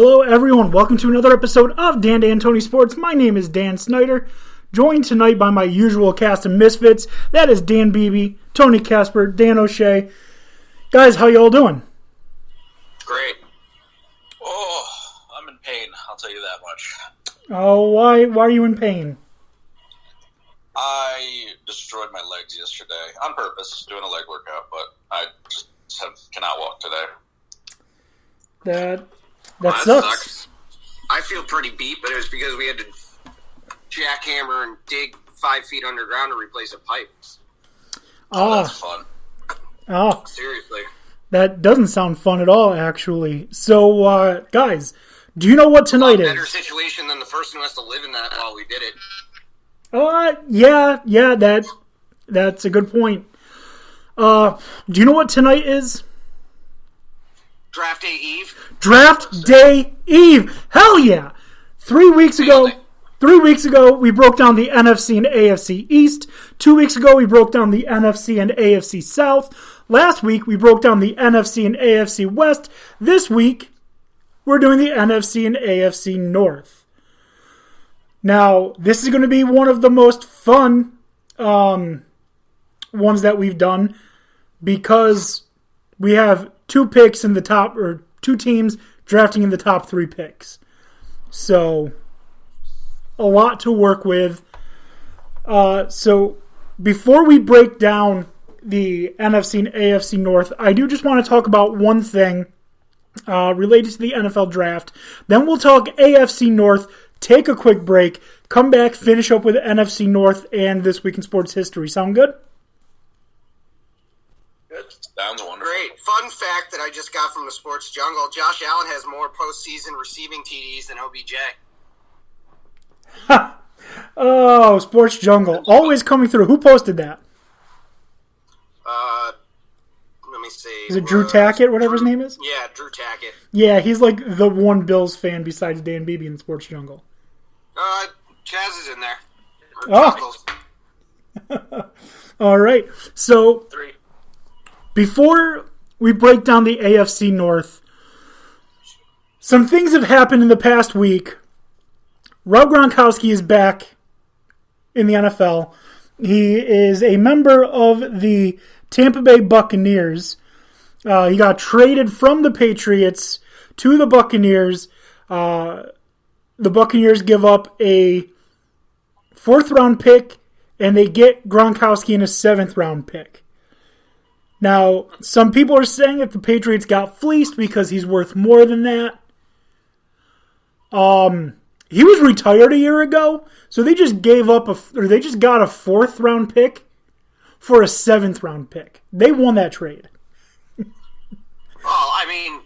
Hello everyone, welcome to another episode of Dan Tony Sports. My name is Dan Snyder, joined tonight by my usual cast of misfits. That is Dan Beebe, Tony Casper, Dan O'Shea. Guys, how y'all doing? Great. Oh, I'm in pain, I'll tell you that much. Oh, why are you in pain? I destroyed my legs yesterday on purpose, doing a leg workout, but I just cannot walk today. That sucks. I feel pretty beat, but it was because we had to jackhammer and dig 5 feet underground to replace a pipe. Oh, that's fun. Oh, seriously. That doesn't sound fun at all, actually. So, guys, do you know what tonight is? Better situation than the person who has to live in that while we did it. Yeah, that's a good point. Do you know what tonight is? Draft Day Eve? Draft Day Eve! Hell yeah! 3 weeks ago, we broke down the NFC and AFC East. 2 weeks ago, we broke down the NFC and AFC South. Last week, we broke down the NFC and AFC West. This week, we're doing the NFC and AFC North. Now, this is going to be one of the most fun ones that we've done because we have two picks in the top, or two teams drafting in the top 3 picks. So, a lot to work with. So, before we break down the NFC and AFC North, I do just want to talk about one thing related to the NFL draft. Then we'll talk AFC North, take a quick break, come back, finish up with NFC North and This Week in Sports History. Sound good? Sounds wonderful. Great. Fun fact that I just got from the Sports Jungle, Josh Allen has more postseason receiving TDs than OBJ. Ha! Oh, Sports Jungle. Always coming through. Who posted that? Let me see. Is it Drew Tackett, whatever his name is? Yeah, Drew Tackett. Yeah, he's like the one Bills fan besides Dan Beebe in the Sports Jungle. Chaz is in there. Oh. All right. So, 3. Before we break down the AFC North, some things have happened in the past week. Rob Gronkowski is back in the NFL. He is a member of the Tampa Bay Buccaneers. He got traded from the Patriots to the Buccaneers. The Buccaneers give up a 4th-round pick, and they get Gronkowski in a 7th-round pick. Now, some people are saying that the Patriots got fleeced because he's worth more than that. He was retired a year ago, so they just got a 4th-round pick for a 7th-round pick. They won that trade. Well, I mean,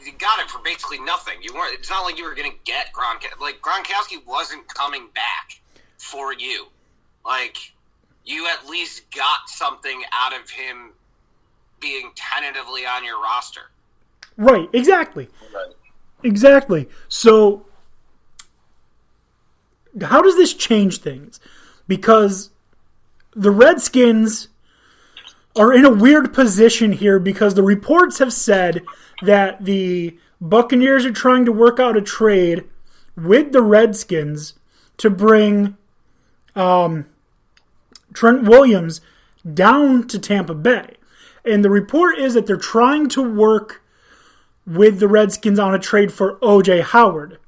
you got it for basically nothing. It's not like you were going to get Gronkowski. Like, Gronkowski wasn't coming back for you. Like, you at least got something out of him being tentatively on your roster. Right, exactly. Right. Exactly. So, how does this change things? Because the Redskins are in a weird position here because the reports have said that the Buccaneers are trying to work out a trade with the Redskins to bring Trent Williams down to Tampa Bay. And the report is that they're trying to work with the Redskins on a trade for O.J. Howard,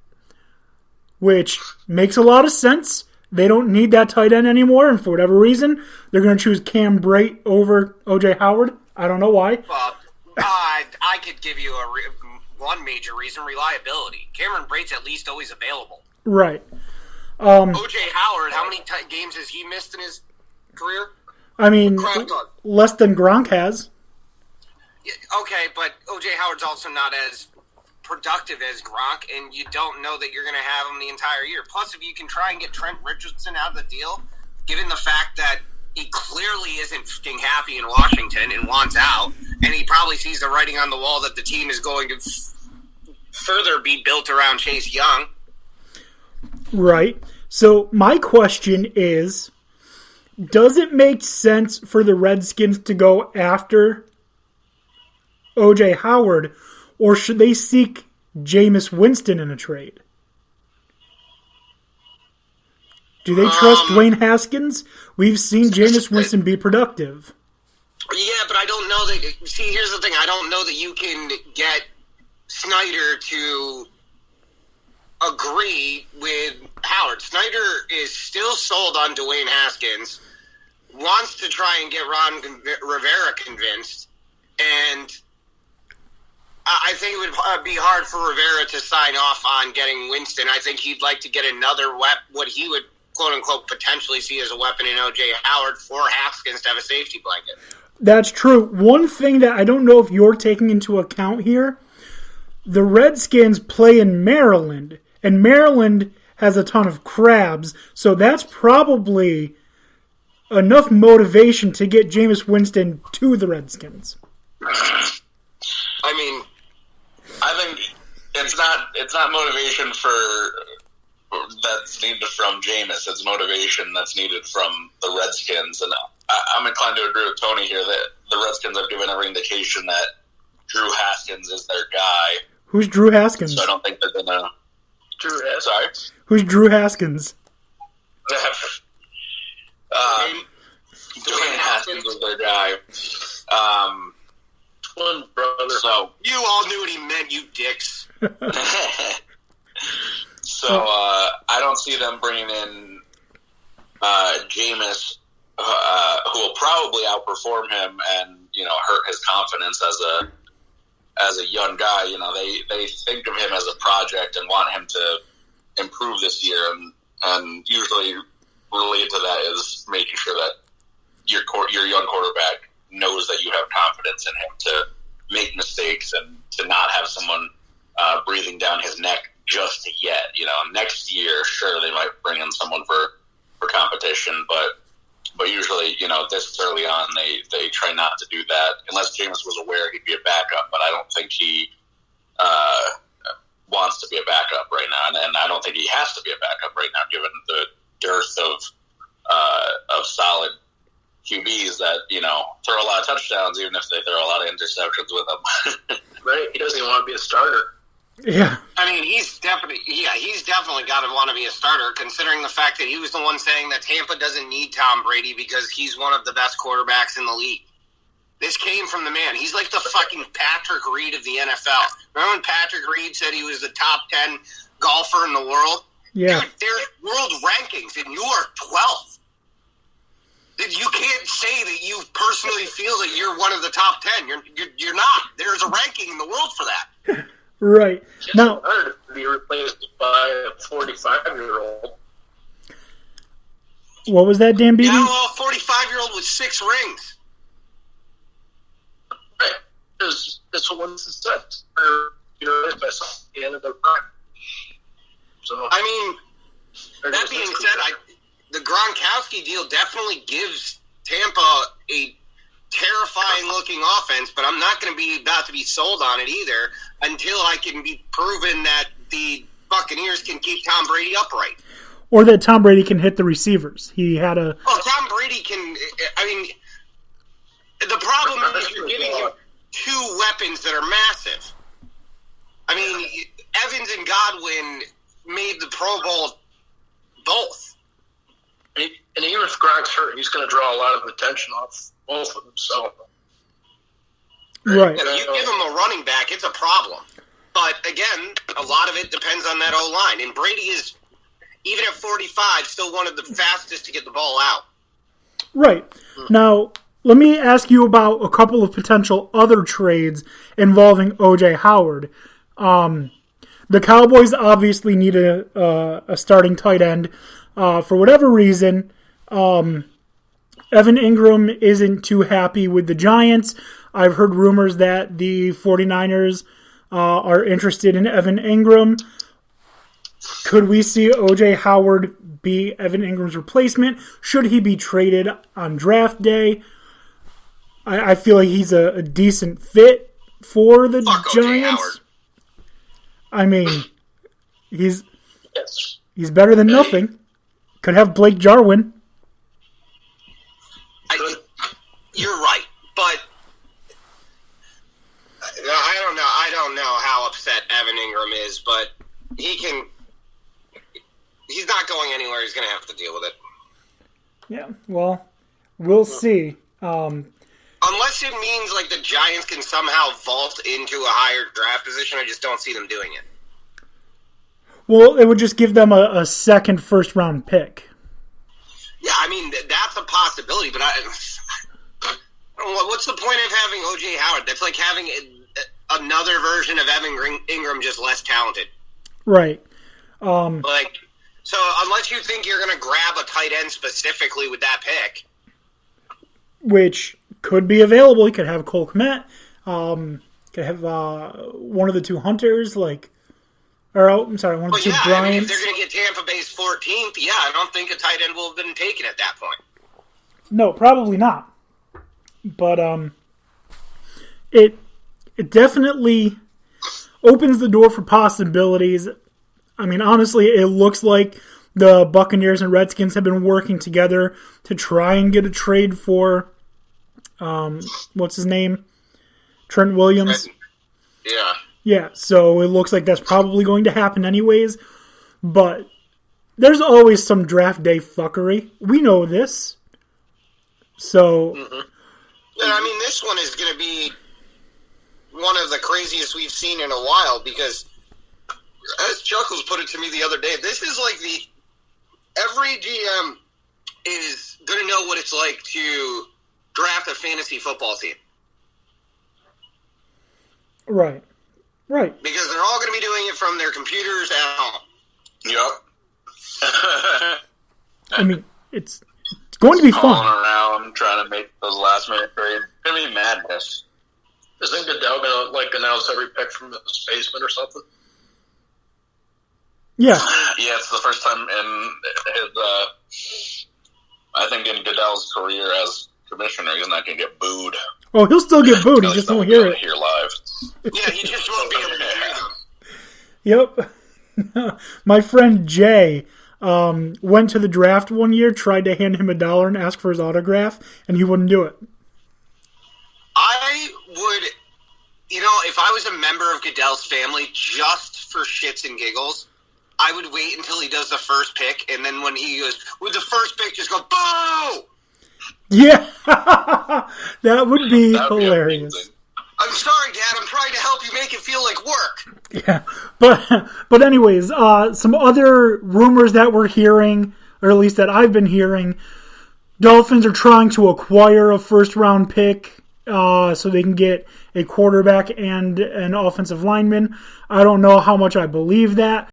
which makes a lot of sense. They don't need that tight end anymore, and for whatever reason, they're going to choose Cam Brate over O.J. Howard. I don't know why. Well, I could give you one major reason: reliability. Cameron Brate's at least always available. Right. O.J. Howard, how many games has he missed in his career? I mean, less than Gronk has. Yeah, okay, but O.J. Howard's also not as productive as Gronk, and you don't know that you're going to have him the entire year. Plus, if you can try and get Trent Richardson out of the deal, given the fact that he clearly isn't f***ing happy in Washington and wants out, and he probably sees the writing on the wall that the team is going to further be built around Chase Young. Right. So my question is, does it make sense for the Redskins to go after O.J. Howard, or should they seek Jameis Winston in a trade? Do they trust Dwayne Haskins? We've seen Jameis Winston be productive. Yeah, but I don't know that... See, here's the thing. I don't know that you can get Snyder to agree with Howard. Snyder is still sold on Dwayne Haskins, wants to try and get Ron Rivera convinced, and I think it would be hard for Rivera to sign off on getting Winston. I think he'd like to get another what he would, quote-unquote, potentially see as a weapon in O.J. Howard for Haskins to have a safety blanket. That's true. One thing that I don't know if you're taking into account here, the Redskins play in Maryland, and Maryland has a ton of crabs, so that's probably enough motivation to get Jameis Winston to the Redskins. I mean, I think it's not motivation that's needed from Jameis. It's motivation that's needed from the Redskins, and I'm inclined to agree with Tony here that the Redskins have given every indication that Drew Haskins is their guy. Who's Drew Haskins? So I don't think they're gonna. Sorry. Who's Drew Haskins? Dwayne Haskins is their guy. Twin brother. So you all knew what he meant, you dicks. So I don't see them bringing in Jameis, who will probably outperform him and hurt his confidence as a young guy. They think of him as a project and want him to improve this year, and usually related to that is making sure that your young quarterback knows that you have confidence in him to make mistakes and to not have someone breathing down his neck just yet. Next year, sure, they might bring in someone for competition, but usually, this early on, they try not to do that unless Jameis was aware he'd be a backup. But I don't think he wants to be a backup right now, and I don't think he has to be a backup right now, given the dearth of solid QBs that throw a lot of touchdowns, even if they throw a lot of interceptions with them. Right? He doesn't even want to be a starter. Yeah. I mean, he's definitely got to want to be a starter, considering the fact that he was the one saying that Tampa doesn't need Tom Brady because he's one of the best quarterbacks in the league. This came from the man. He's like the fucking Patrick Reed of the NFL. Remember when Patrick Reed said he was the top 10 golfer in the world? Yeah. Dude, there's world rankings, and you are 12th. You can't say that you personally feel that you're one of the top 10. You're not. There's a ranking in the world for that. Right. Just Now, to be replaced by a 45-year-old. what was that, Dan Beatty? Yeah, well, a 45-year-old with 6 rings. Right. That's what Winston said. By the end of their prime. So, I mean, that being said, the Gronkowski deal definitely gives Tampa a terrifying-looking offense, but I'm not going to be about to be sold on it either until I can be proven that the Buccaneers can keep Tom Brady upright. Or that Tom Brady can hit the receivers. He had a... Oh, Tom Brady can... I mean, the problem is you're giving him 2 weapons that are massive. I mean, Evans and Godwin made the Pro Bowl both. And even if Gronk's hurt, he's going to draw a lot of attention off both of them. So, right. You give him a running back, it's a problem. But again, a lot of it depends on that O-line. And Brady is, even at 45, still one of the fastest to get the ball out. Right. Now, let me ask you about a couple of potential other trades involving O.J. Howard. The Cowboys obviously need a starting tight end. For whatever reason, Evan Ingram isn't too happy with the Giants. I've heard rumors that the 49ers are interested in Evan Ingram. Could we see O.J. Howard be Evan Ingram's replacement? Should he be traded on draft day? I feel like he's a decent fit for the Giants. I mean, he's better than nothing. Could have Blake Jarwin. You're right, but I don't know how upset Evan Ingram but he's not going anywhere. He's going to have to deal with it. Yeah, well, we'll see. Unless it means like the Giants can somehow vault into a higher draft position, I just don't see them doing it. Well, it would just give them a second first-round pick. Yeah, I mean, that's a possibility, but what's the point of having O.J. Howard? That's like having another version of Evan Ingram, just less talented. Right. So unless you think you're going to grab a tight end specifically with that pick, which could be available, you could have Cole Kmet, could have one of the two Hunters, one of the two Bryants. I mean, if they're going to get Tampa Bay's 14th, I don't think a tight end will have been taken at that point. No, probably not. But it definitely opens the door for possibilities. I mean, honestly, it looks like the Buccaneers and Redskins have been working together to try and get a trade for, what's his name? Trent Williams. Yeah. Yeah, so it looks like that's probably going to happen anyways. But there's always some draft day fuckery. We know this. So... Mm-hmm. And I mean, this one is going to be one of the craziest we've seen in a while because, as Chuckles put it to me the other day, this is like every GM is going to know what it's like to draft a fantasy football team. Right. Because they're all going to be doing it from their computers at home. Yep. I mean, it's going to be fun. Calling around, trying to make those last-minute trades. It's going to be madness. Isn't Goodell going to announce every pick from his basement or something? Yeah. Yeah, it's the first time in his, I think in Goodell's career as commissioner, he's not going to get booed. Oh, he'll still get booed. He just won't hear it. Hear live. Yeah, he just won't be able to hear them. Yep. My friend Jay went to the draft one year, tried to hand him $1 and ask for his autograph, and he wouldn't do it. I would, if I was a member of Goodell's family, just for shits and giggles, I would wait until he does the first pick, and then when he goes, with the first pick, just go, boo! Yeah, that would be hilarious. I'm sorry, Dad. I'm trying to help you make it feel like work. Yeah, but anyways, some other rumors that we're hearing, or at least that I've been hearing, Dolphins are trying to acquire a first-round pick so they can get a quarterback and an offensive lineman. I don't know how much I believe that.